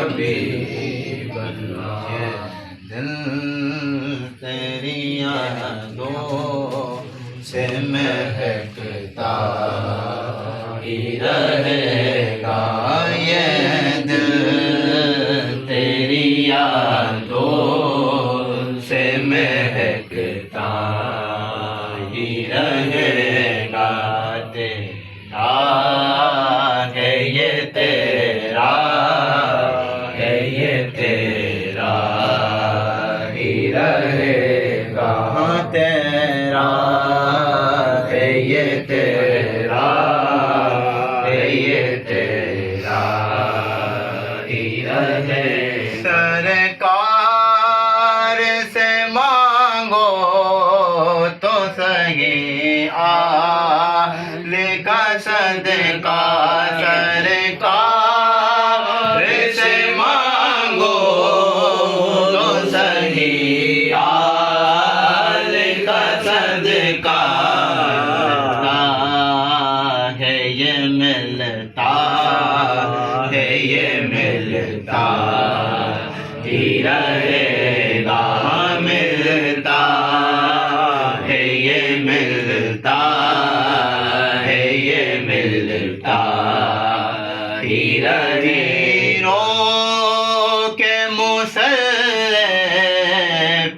حبیب اللہ دل تیری یادوں سے مہکتا ہی رہے گا، یہ دل تیری یادوں سے مہکتا ہی رہے گا، تیرا ہے یہ تیرا ہے یہ تیرا ہی رہے گا، تیرا ہے یہ تیرا ہے یہ تیرا ہی رہے گا۔ سرکار سے مانگو تو سہی آل کا صدقہ، سرکار سے مانگو تو سہی آل کا صدقہ، ہے یہ ملتا ہے یہ ملتا ہی رہے گا، ملتا ہے یہ ملتا ہے یہ ملتا ہی رہے گا، کے مصلی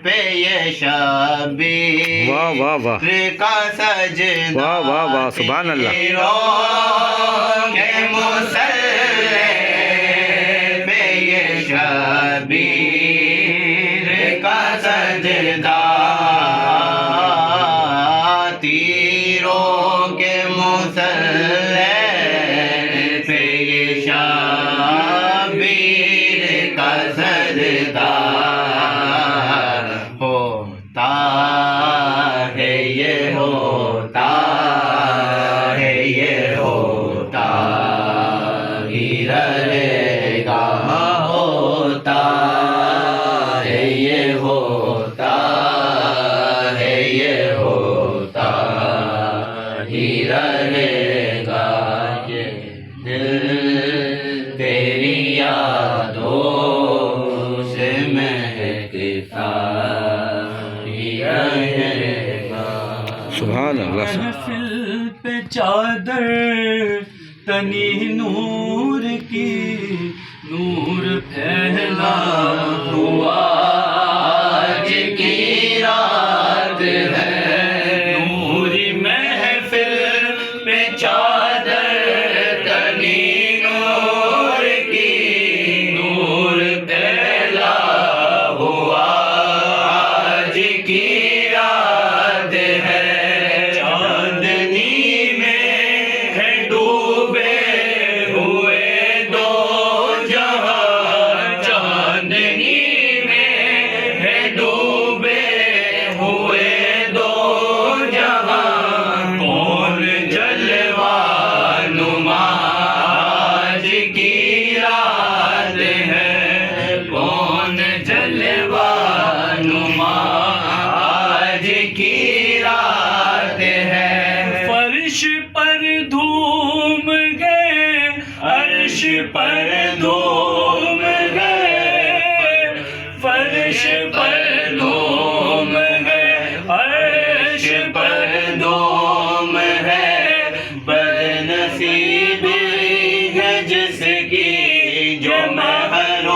پہ یہ شبیر واہ واہ واہ کا سجدہ، واہ واہ واہ سبحان اللہ، کے مصلی پہ یہ شبیر کا سجدہ، تیروں کے مصلی پہ یہ شبیر کا سجدہ ہوتا ہے، یہ ہوتا ہے یہ ہوتا ہی رہے گا، ہوتا ہے یہ ہوتا ہے یہ ہوتا ہی رہے گا، یہ دل تیری یادوں سے مہکتا ہی رہے گا۔ سبحان اللہ۔ محفل پہ چادر تنی نور کی، نور پھیلا ہوا آج کی رات ہے، نوری محفل پہ چادر تنی نور کی، نور پھیلا ہوا آج کی رات ہے، چاندنی میں ہے ڈوبے ہوئے دو جہاں، چاندنی میں ہے ڈوبے ہوئے دو جہاں، کون جلوہ نما آج کی رات ہے، کون جلوہ نما آج کی رات ہے، فرش پر دھوم گئے، عرش پر دھوم گئے، فرش پر دھوم ہے، عرش پر دھوم ہے، بد نصیبی ہے جس کی جو محروم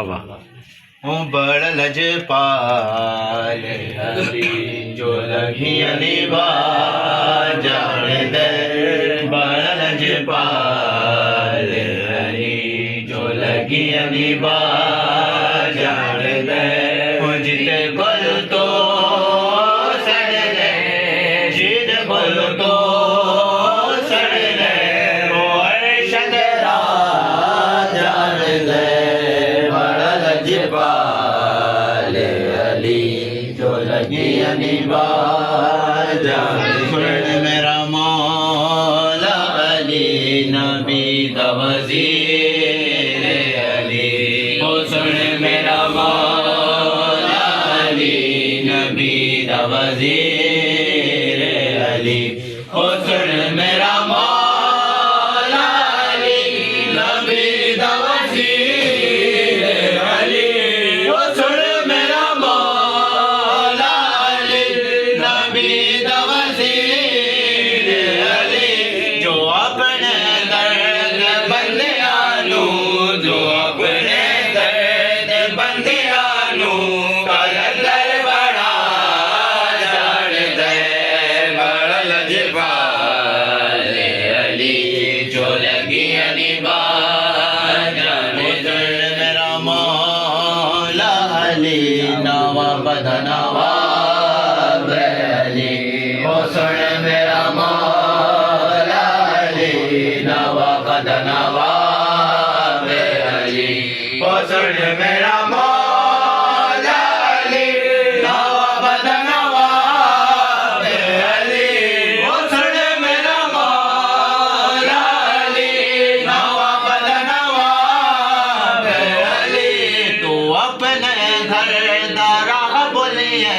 واہ ہوں بڑا لجپال علی جو لگی نبا جان دے بڑا لجپال علی جو لگی نبا جان دے جیتے گل تو سڑ لے جیت گل تو سڑ لے وہ ارشد را جان دے بڑا لجپال علی جو لگی نبا جان سن میرا مولا علی نبی دا وزیر علی او سن میرا مولا علی نبی دا وزیر علی او سن میرا مولا علی نبی دا وزیر علی او سن میرا مولا علی نبی دا وزیر علی جو اپنے درد بندیانو جو اپنے درد بندیانو کلندر بڑا جان دے بڑا لجپال علی جو لگی نبا جان دے میرا مولا علی نواب نواب علی او سن میرا مولا علی نواب نواب علی او سن میرا مولا علی نواب نواب علی او سن میرا مولا علی نواب نواب علی تو اپنے گھر دارا بولیے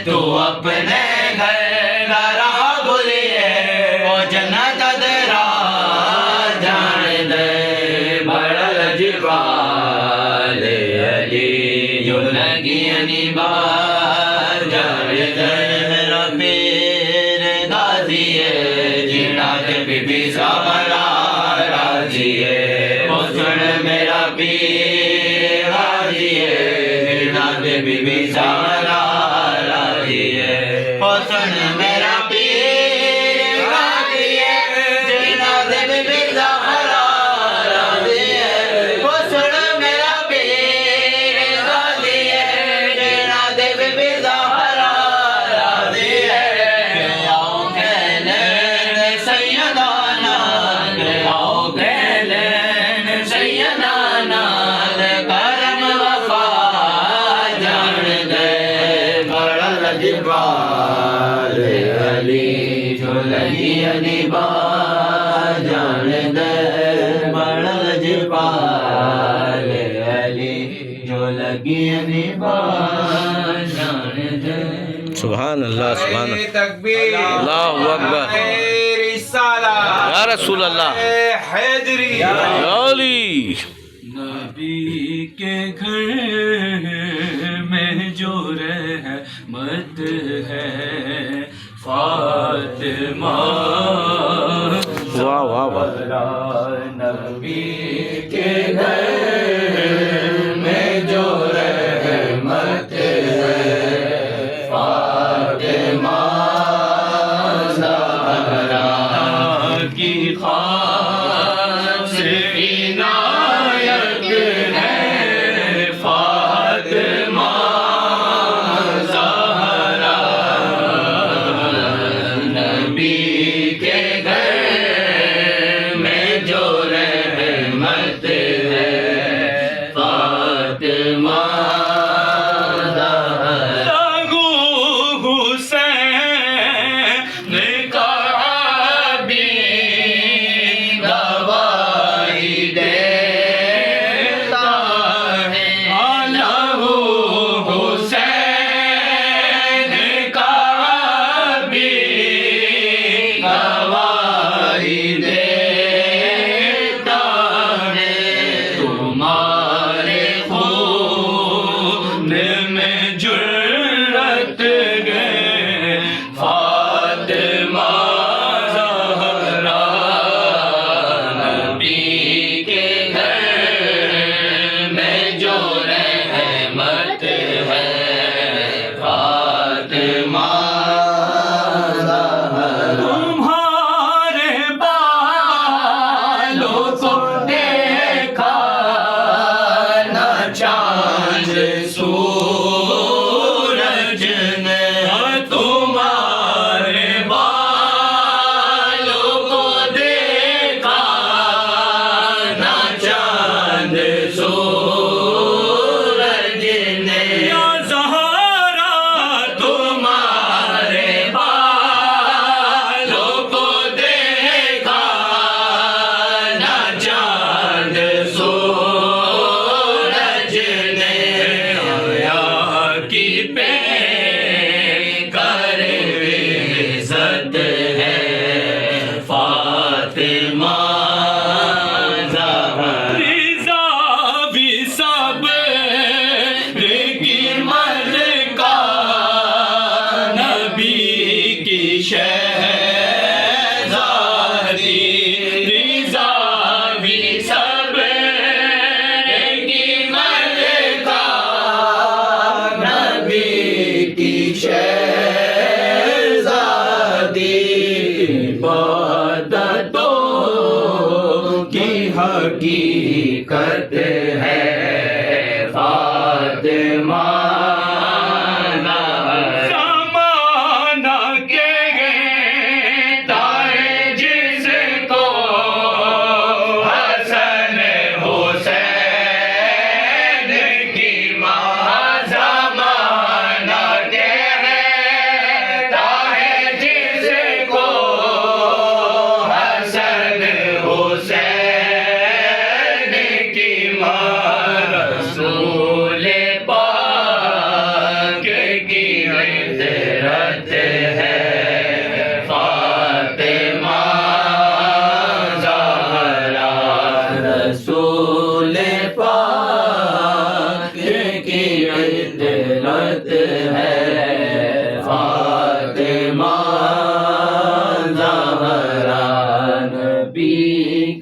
تو اپنے گھر دارا بولیے وہ جنت درا جان دے بڑا لجپال علی جو لگی نبا جان دے میرا پیر غازی ہے جینا دے بی بی سامرا راضی ہے وہ سن میرا پیر غازی ہے جینا دے بی بی سامرا راضی ہے وہ سن میرا پیر غازی ہے جینا دے بی بی سامرا راضی ہے وہ سن میرا پیر غازی ہے جینا دے بی بی سامرا راضی ہے کہ آؤ کہلین سیدانا کہ آؤ کہلین سیدانا دے کرم وفا جان دے بڑا لجپال علی جو لگی نبا جان دے بڑا لجپال علی جو لگی نبا جان دے سبحان اللہ سبحان اللہ تکبیر اللہ اکبر رسالہ یا رسول اللہ حیدری یا علی نبی کے گھر میں جو رحمت ہے فاطمہ واہ واہ واہ نبی کے گھر میں جو رحمت ہے فاطمہ زہرا کی خاص عنایت ہے فاطمہ زہرا نبی کے گھر میں جو رحمت ہے شہزادی رضا بھی صبر کی ملکہ نبی کی شہزادی عبادتوں کی حقیقت ہے فاطمہ زمانہ کے تائے جس کو حسن حسین کی ماں زمانہ کے تائے جس کو حسن حسین کی ماں رسول پاک کی عطرت ہے فاطمہ زہرا رسول پاک کی عطرت ہے فاطمہ زہرا نبی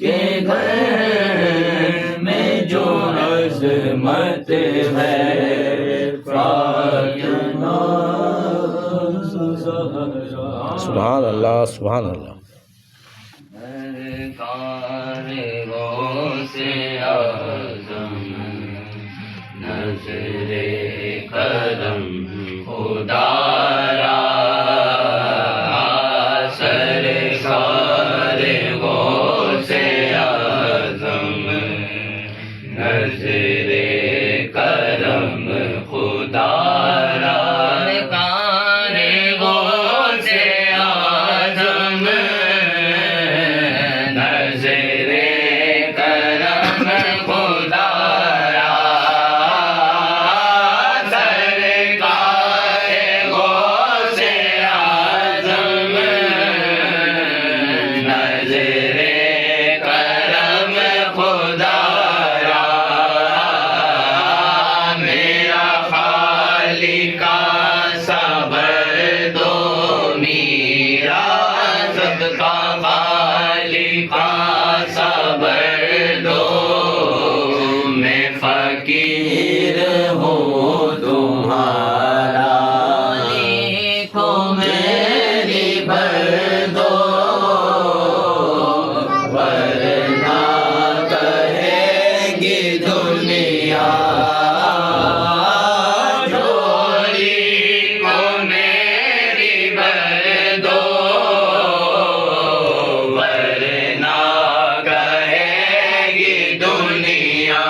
کے گھر میں جو عظمت ہے فاطمہ زہرا سبحان اللہ سبحان اللہ سرکار غوث اعظم نظر کرم خدا را سرکار غوث اعظم نظر کرم خدا را سرکار غوث اعظم نظر کرم خدا را سرکار غوث اعظم نظر کرم خدا را میرا خالق صبر دو میرا سب کا خالق صبر دو میں فقیر ہوں تمہارا لکھو میری بھر دو ورنہ کہے گی دنیا جھولی کو میری بھر دو ورنہ کہے گی دنیا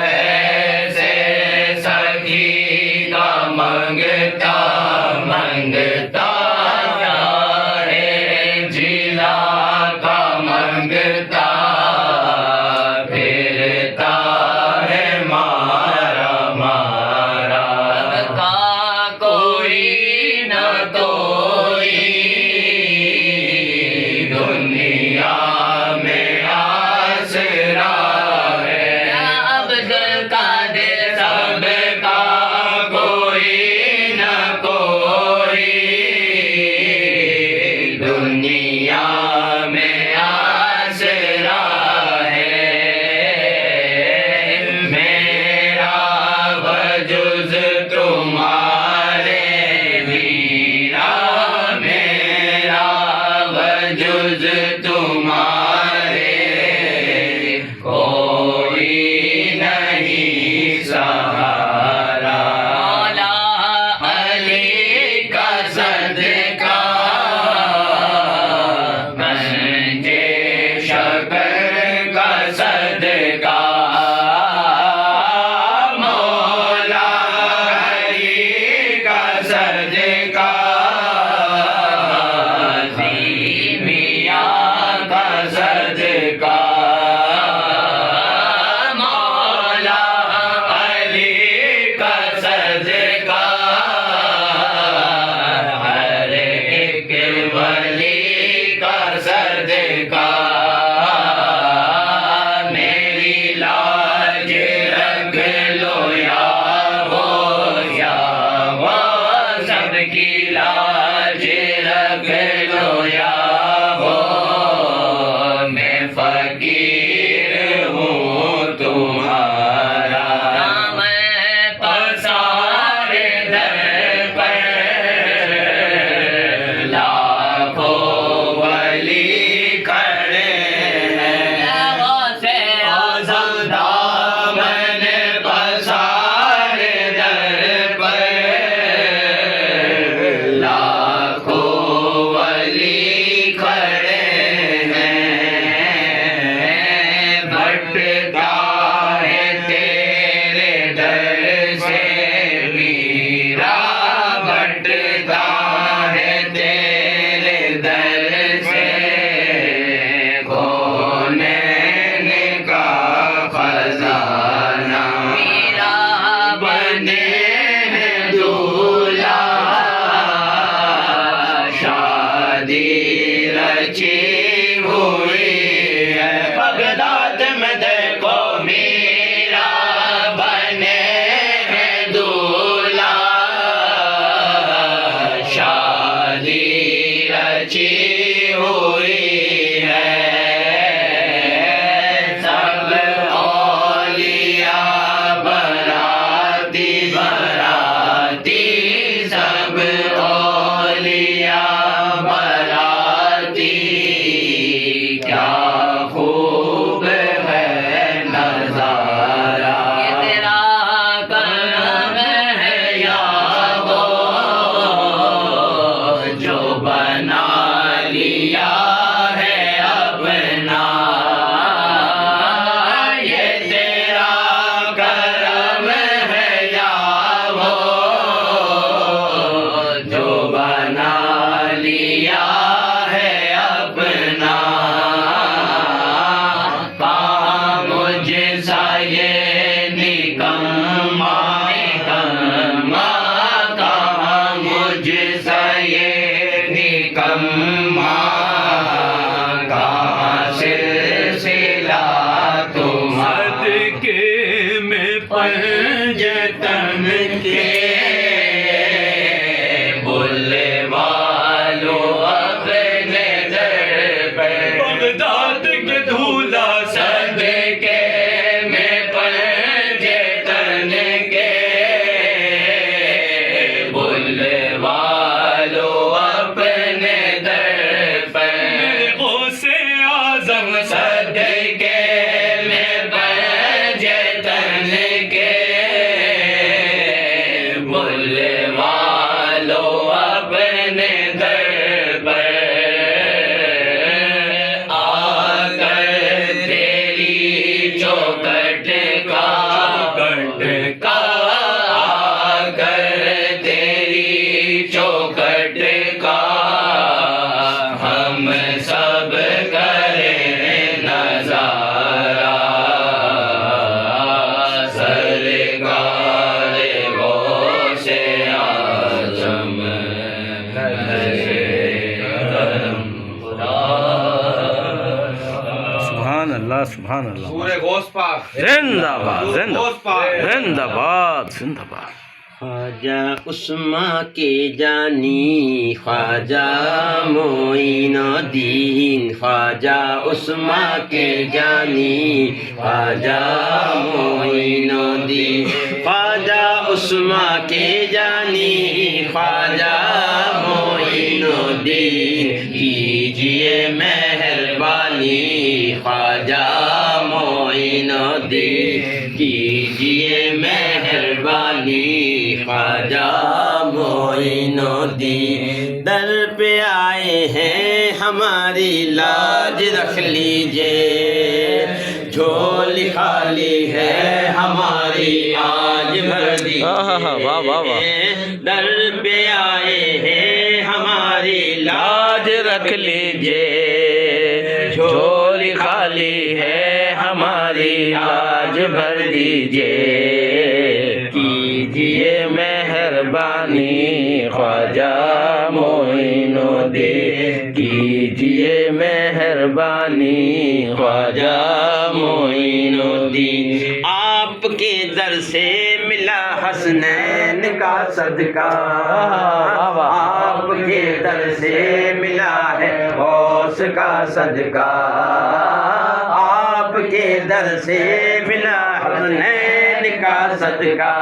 ایسے سخی کا منگتا منگتا ہے جلا کا منگتا پھرتا ہے مارا مارا کا کوئی نہ کوئی دنیا میں آسرا ہے عبد القادر سب کا کوئی نہ کوئی کی لاج رکھ لو یا ہو میں فقیر ہوں تمہارا میں پسارے در پر لاکھوں ولی کھڑے ہیں سے آزم دامن پسارے در پر لاکھوں ولی کھڑے ہیں بھٹکا ہے تیرے در سے میرا بھٹکا ہے تیرے در سے کونین کا خزانہ میرا بنے ہیں دولہا شادی رچی ہوئی ہے بغداد میں دیکھو میرا بنے ہیں دولہا شادی رچی ہوئی ہے سب اولیاء براتی براتی سب اولیاء براتی کیا خوب ہے نظارہ یہ تیرا کرم ہے یا وہ جو بنا لیا ہے اپنا یہ تیرا کرم ہے یا وہ جو بنا لیا ہے اپنا کہاں مجھ سا یہ نکما نکما کہاں مجھ سا یہ نکما کہاں سلسلہ تمہارا صدقے میں پنجتن کے بولے والو اپنے در پر بغداد کے دھولا صدقے میں پنجے تن کے بولے والو اپنے در پر غوث اعظم صدقے میں پنجے تن کے بولے والو اپنے در پر آ کر تیری چوکٹ کا آ کر تیری چوکٹ کا ہم سب کریں نظارہ سرکار غوث اعظم سبحان اللہ سبحان اللہ سورہ غوث پاک زندہ باد زندہ غوث پاک زندہ باد زندہ باد خواجہ عثمان کے جانی خواجہ معین الدین خواجہ عثمان کے جانی خواجہ معین الدین خواجہ عثمان کے جانی خواجہ معین الدین کیجیے مہربانی خواجہ معین الدین کیجیے مہربانی خواجہ معین الدین در پہ آئے ہیں ہماری لاج رکھ لیجئے جھولی خالی ہے ہماری آج بھر واہ واہ واہ واہ دیجئے در پہ آئے ہیں ہماری لاج رکھ لیجئے جھولی خالی ہے ہماری لاج بھر دیجئے کیجیے مہربانی خواجہ معین الدین کیجیے مہربانی خواجہ معین الدین آپ کے در سے ملا حسنین حسنین کا صدقہ آپ کے در سے ملا ہے غوث کا صدقہ آپ کے در سے ملا حسنین کا صدقہ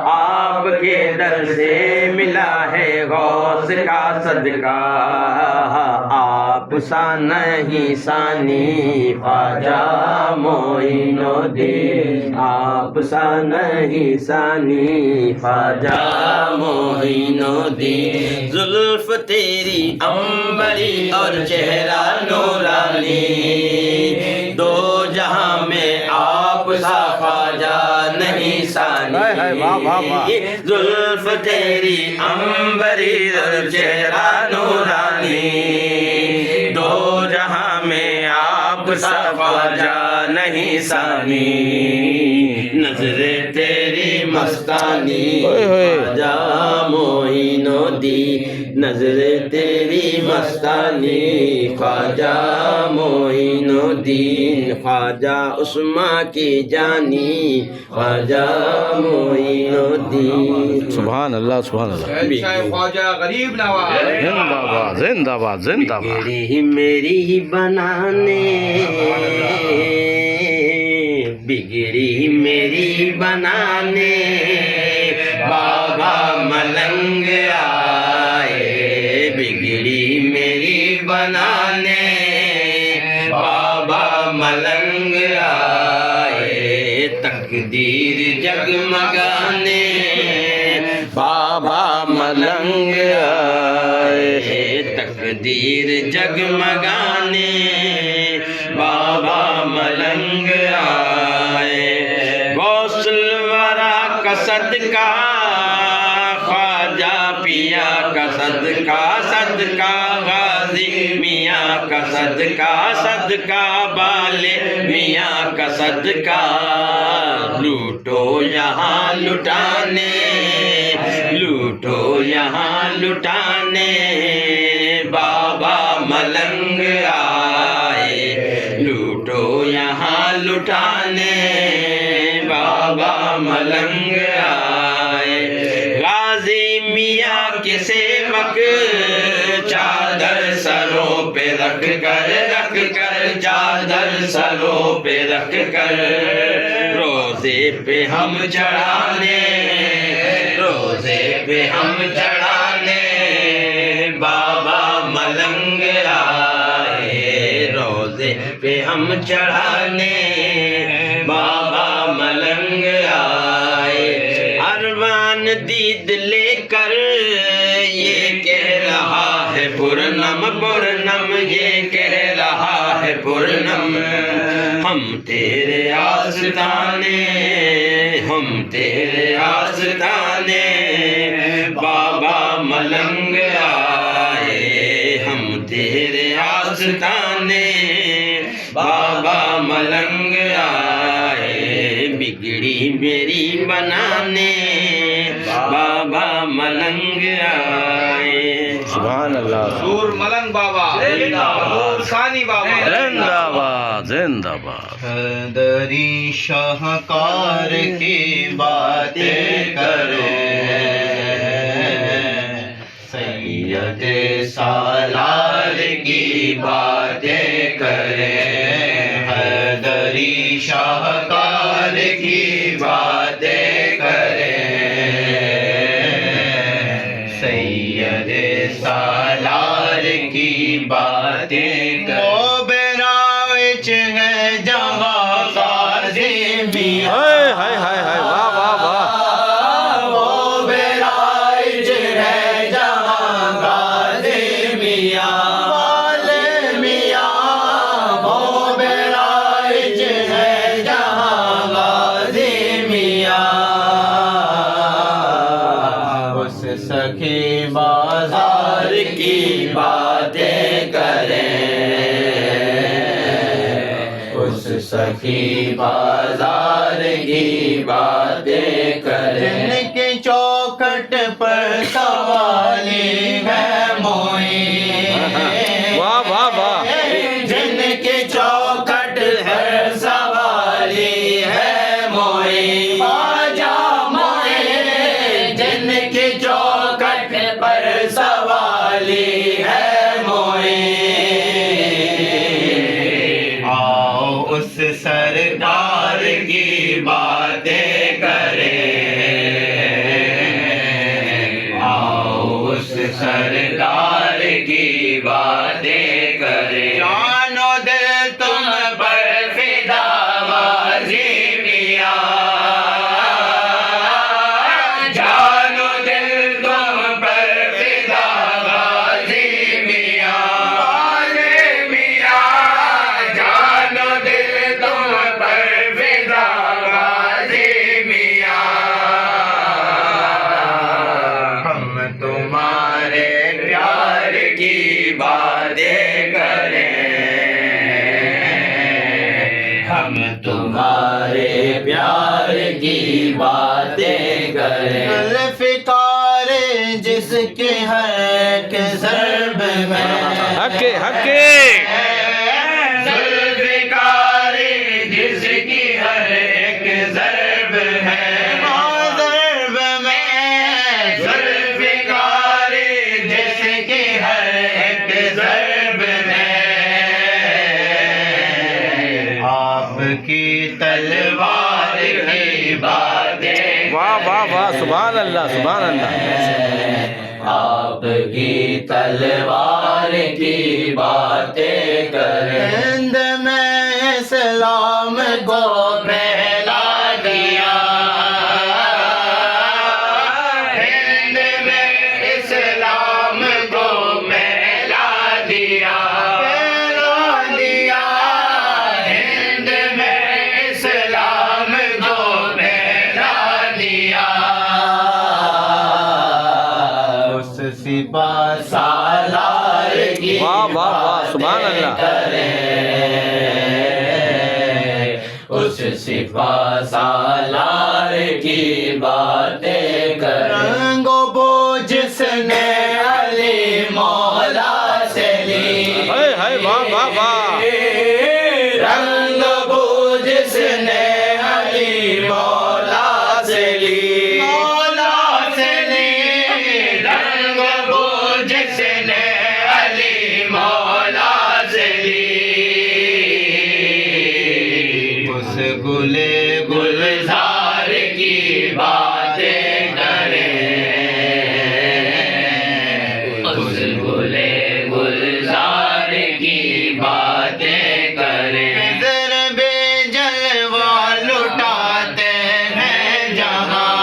آپ کے در سے ملا ہے غوث کا صدقہ آپ سا نہیں ثانی خواجہ معین الدین آپ سا نہیں ثانی خواجہ معین الدین زلف تیری عنبری اور چہرہ نورانی دو جہاں میں آپ سا خواجہ نہیں ثانی زلف تیری عنبری اور چہرہ نورانی دو جہاں میں آپ سا خواجہ نہیں ثانی نظر تیری مستانی خواجہ معین الدین نظر تیری مستانی خواجہ معین الدین خواجہ عثمان کی جانی خواجہ معین الدین سبحان اللہ سبحان اللہ شاہ خواجہ غریب نواز زندہ باد زندہ باد زندہ باد بگڑی میری بنانے بگڑی میری بنانے بابا ملنگ آئے بگڑی میری بنانے بابا ملنگ آئے تقدیر جگمگانے بابا ملنگ آئے تقدیر جگمگانے بابا ملنگ آئے غوث الورا کا صدقہ خواجہ پیا کا صدقہ صدقہ غازی میاں کا صدقہ صدقہ بالے میاں کا صدقہ لوٹو یہاں لٹانے لوٹو یہاں لٹانے بابا ملنگ آئے لوٹو یہاں لٹانے بابا ملنگ آئے غازی میاں کے سیوک چادر سروں پہ رکھ کر چادر سروں پہ رکھ کر روزے پہ ہم چڑھانے روزے پہ ہم چڑھانے بابا ملنگ آئے روزے پہ ہم چڑھانے بابا ملنگ آئے اروان دید لے کر یہ کہہ رہا ہے پورنم پورنم یہ کہہ رہا ہے پورنم ہم تیرے آستانے ہم تیرے آستانے بابا ملنگ آئے ہم تیرے آستانے بابا ملنگ آئے بگڑی میری بنانے بابا ملنگ آئے سبحان اللہ سور ملنگ بابا حضور ثانی بابا زندہ باد زندہ باد حیدری شاہکار کی باتیں کرو سید سالار کی باتیں کریں حیدری شاہکار کی باتیں کریں سید سالار کی باتیں کریں وہ بیراوچ ہے جہاں غازی میاں ہائے ہائے ہائے ہائے واہ واہ واہ وہ بیراوچ ہے جہاں غازی میاں والے میاں وہ بیراوچ ہے جہاں غازی میاں اس سخی بازار کی باتیں کریں اس سخی بازار کی باتیں کریں جن کی چوکھٹ پر سوالی ہے معین واہ واہ واہ جن کی چوکھٹ پر سوالی ہے معین خواجہ معین اس سردار کی باتیں کریں جان و دل تم پر فدا غازی میاں جان و دل تم پر فدا غازی میاں غازی میاں جان و دل تم پر فدا غازی میاں ہم تمہارے پیار کی باتیں کریں ہم تمہارے پیار کی باتیں کریں ذوالفقار جس کے ہر ایک ضرب میں حقے حقے ذوالفقار جس کی ہر ایک ضرب ہے ضرب میں ذوالفقار جس کی ہر ایک ضرب ہے آپ کی تلوار کی باتیں واہ واہ واہ سبحان اللہ سبحان اللہ آپ کی تلوار کی باتیں کریں ہند میں اسلام کو پھیلا دیا ہند میں اسلام کو پھیلا دیا ہند میں اسلام کو پھیلا دیا اس سپاہ سالار کی واہ واہ واہ سبحان اللہ اس سپاہ سالار کی باتیں کریں رنگ و بو جس نے علی مولا سے لی ہائے ہائے واہ واہ واہ رنگ بو جس نے علی مولا سے لی مولا سے لی رنگ بو جس نے علی مولا سے لی اس گلے گلزار کی باتیں کریں اس گلے گلزار کی باتیں کریں ذر بے جلوہ لٹاتے ہیں جہاں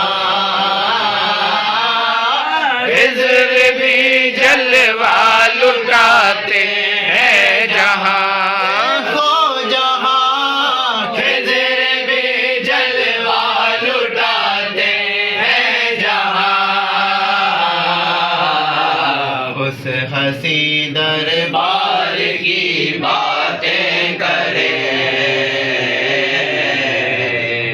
خضر بھی جلوہ لٹاتے ہیں جہاں کو جہاں خضر بھی جلوہ لٹاتے ہیں جہاں اس حسی دربار بار کی باتیں کریں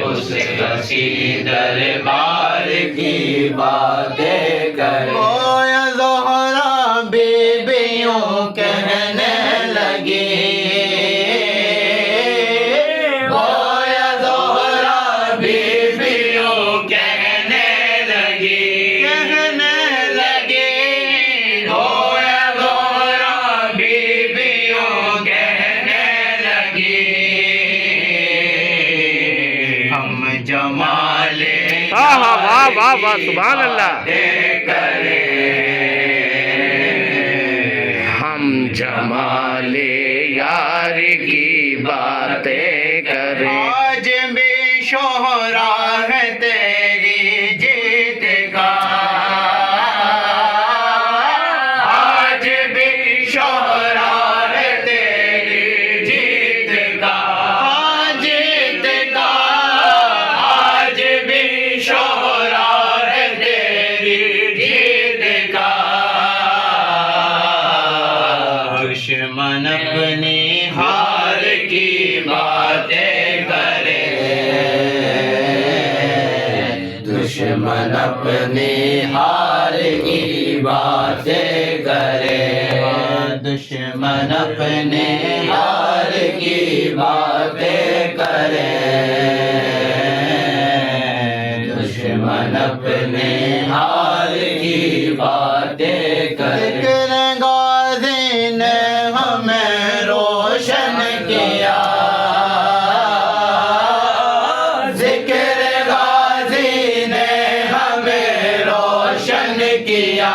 اس کسی دربار کی باتیں کریں گویا زہرا بیبیوں کہنے لگی گویا زہرا بیبیوں کہنے لگی گویا زہرا بیبیوں کہنے لگی ہم جمال ہاں ہاں واہ واہ واہ سبحان اللہ ہم جمال یار کی باتیں کریں آج بھی شہرا ہے تیری جیت کا آج بھی شہرا ہے تیری جیت کا جیت کا آج بھی شہرا ہے تیری جیت کا دشمن اپنی ہار کی باتیں کرے دشمن اپنی ہار کی باتیں کرے دشمن اپنے ہار کی باتیں کرے دشمن اپنے ہار کی باتیں کرے ذکر غازی نے ہمیں روشن کیا ذکر غازی نے ہمیں روشن کیا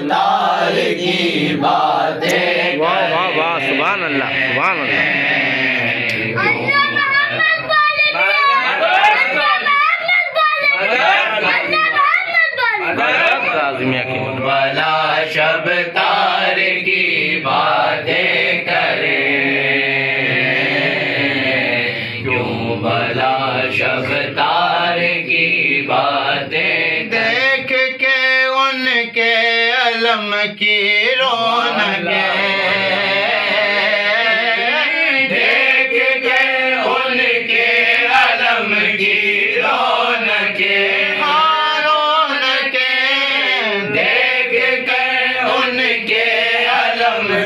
تار کی باتیں واہ واہ واہ سبحان اللہ سبحان اللہ کاظمیہ کی مدد بلا شب تار کی باتیں کرے کیوں بلا شب تار کی باتیں دیکھ کے ان کے علم کی رونقیں دیکھ کے ان کے علم کی رونقیں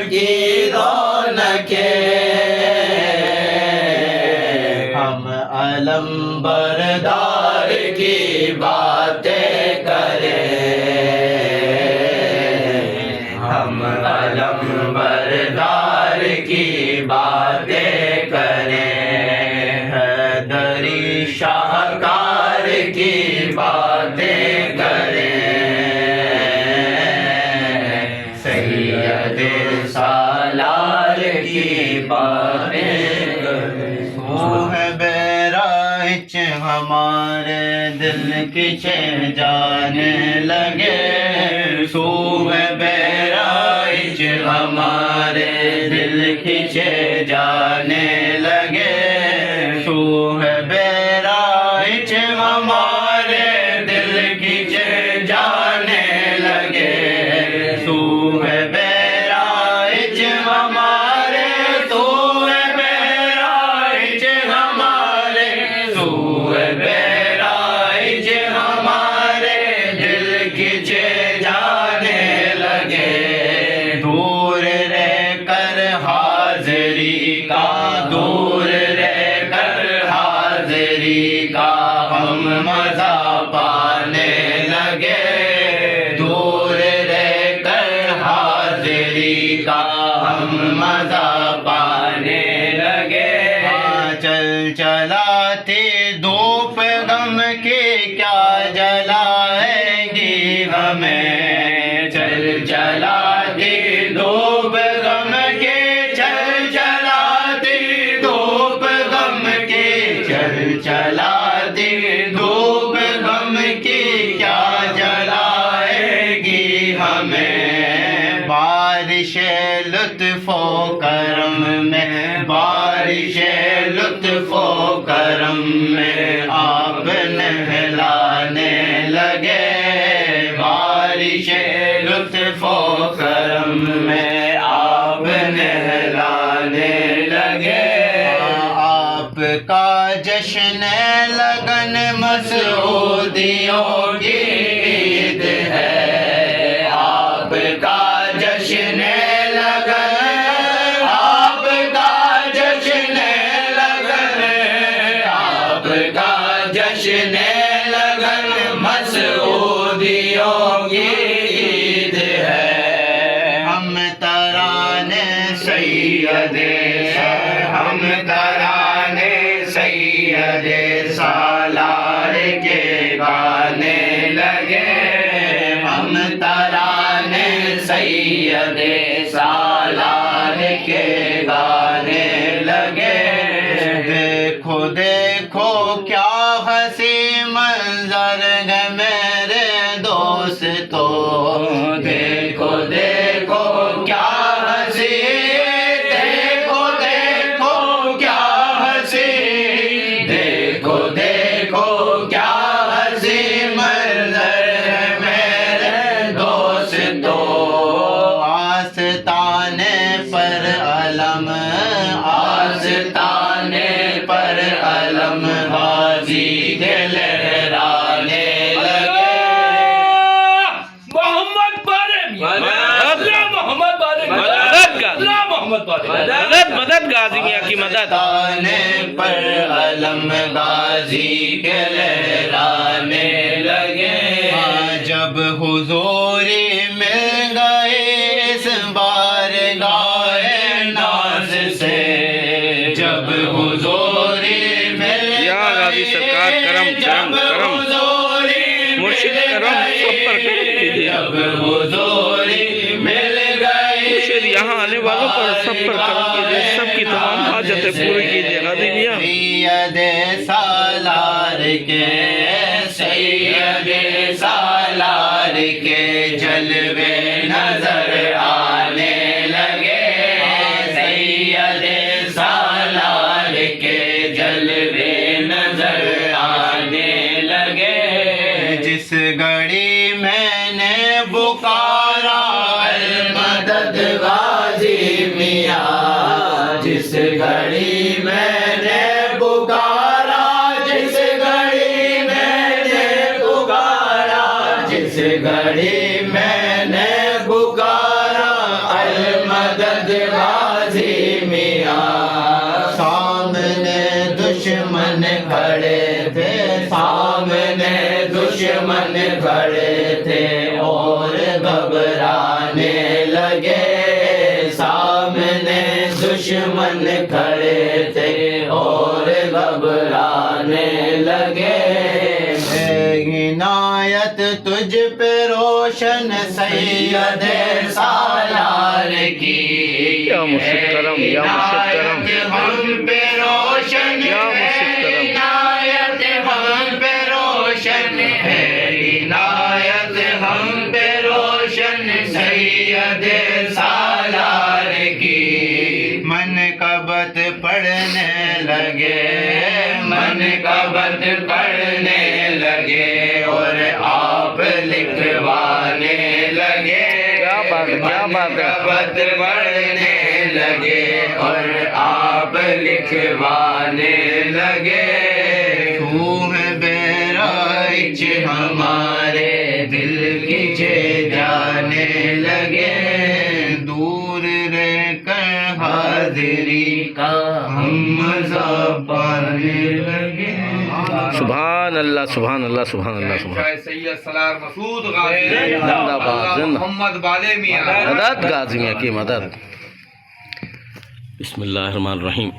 کی رونقیں ہم علم بردار کی باتیں کریں ہم علم بردار کی باتیں کریں حیدری شاہکار کی باتیں کریں سید سالار کی باتیں وہ ہے بیراج ہمارے دل کچے جانے لگے سو ہے بیراج ہمارے دل کھچے جانے لگے سو ہے بیراج ہمارے دل کھچے جانے لگے سو ہے بیراج ہمارے سو ہے بیراج ہمارے سو ہے بیراج ہمارے دل کھچے جانے لگے دور رہ کر حاضری کا دور رہ کر حاضری کا ہم مزہ پانے لگے دور رہ کر حاضری کا ہم مزہ پانے لگے چل چلاتے دھوپ غم کے کیا جلائے گی ہمیں چل چلاتے دھوپ غم کے چل چلاتے دھوپ غم کے چل چلاتے دھوپ غم کی کیا جلائے گی ہمیں بارش لطف و کرم میں بارش لطف و کرم میں آپ نہلانے لگے بارش لطف و کرم میں آپ نہلانے لگے آپ کا جشن لگن مسعودیوں کی عید ہے آپ کا جشن لگن آپ کا جشن لگن آپ کا جشن لگن مسعودیوں کی عید ہے ہم ترانے سید ہم ترانے سید سالار کے گانے لگے ہم ترانے سید سالار کے گانے لگے دیکھو دیکھو کیا ہنسی منظر ہے میرے دوستو دیکھو دیکھو کیا ہنسی دیکھو دیکھو کیا ہنسی دیکھو دیکھو کیا ہنسی منظر ہے میرے دوستو آستانے پر علم آستانے پر علم غازی کے لہرانے لگے محمد مدد مدد کاظمیہ کی مدد آستانے پر علم غازی کے لہرانے لگے جب حضوری مل گئے اس بارگاہ ناز سے جب حضوری مل یا غازی سرکار کرم کرم کرم مرشد کرم سب پر کرم کیجیے جب حضوری والوں پر سب پر کرم کیجیے، سب کی تمام حاجتیں پوری کیجیے غازی میاں۔ سید سالار کے سید سالار کے جلوے نظر آنے لگے، سید سالار کے جلوے نظر آنے لگے، جس گھڑی میں نے پکارا المدد غازی میاں، جس گھڑی میں نے پکارا، جس گھڑی میں نے پکارا، جس گھڑی میں نے پکارا المدد غازی میاں، سامنے دشمن کھڑے تھے، سامنے دشمن کھڑے تھے اور گھبرانے لگے، سامنے دشمن کھڑے تھے اور گھبرانے لگے، عنایت تجھ پہ روشن سید سالار کی، یا مرشد کرم، یا مرشد کرم، عنایت ہم پہ روشن یا مرشد کرم۔ عنایت ہم پہ روشن ہے، عنایت ہم پہ روشن سید سالار کی، منقبت پڑھنے لگے، منقبت پڑھنے لگے اور آپ لکھوانے لگے، کیا بات ہے، کیا بات ہے۔ منقبت پڑھنے لگے اور آپ لکھوانے لگے، روح بیرائچ ہمارے دل کھینچے جانے لگے، دور رہ کر حاضری کا ہم مزہ پانے لگے۔ سبحان اللہ، سبحان اللہ، سبحان اللہ، سبحان شاہ سید سالار مسعود غازی، زندہ باد، زندہ۔ محمد بالے میاں، مدد غازی میاں کی مدد۔ بسم اللہ الرحمن الرحیم۔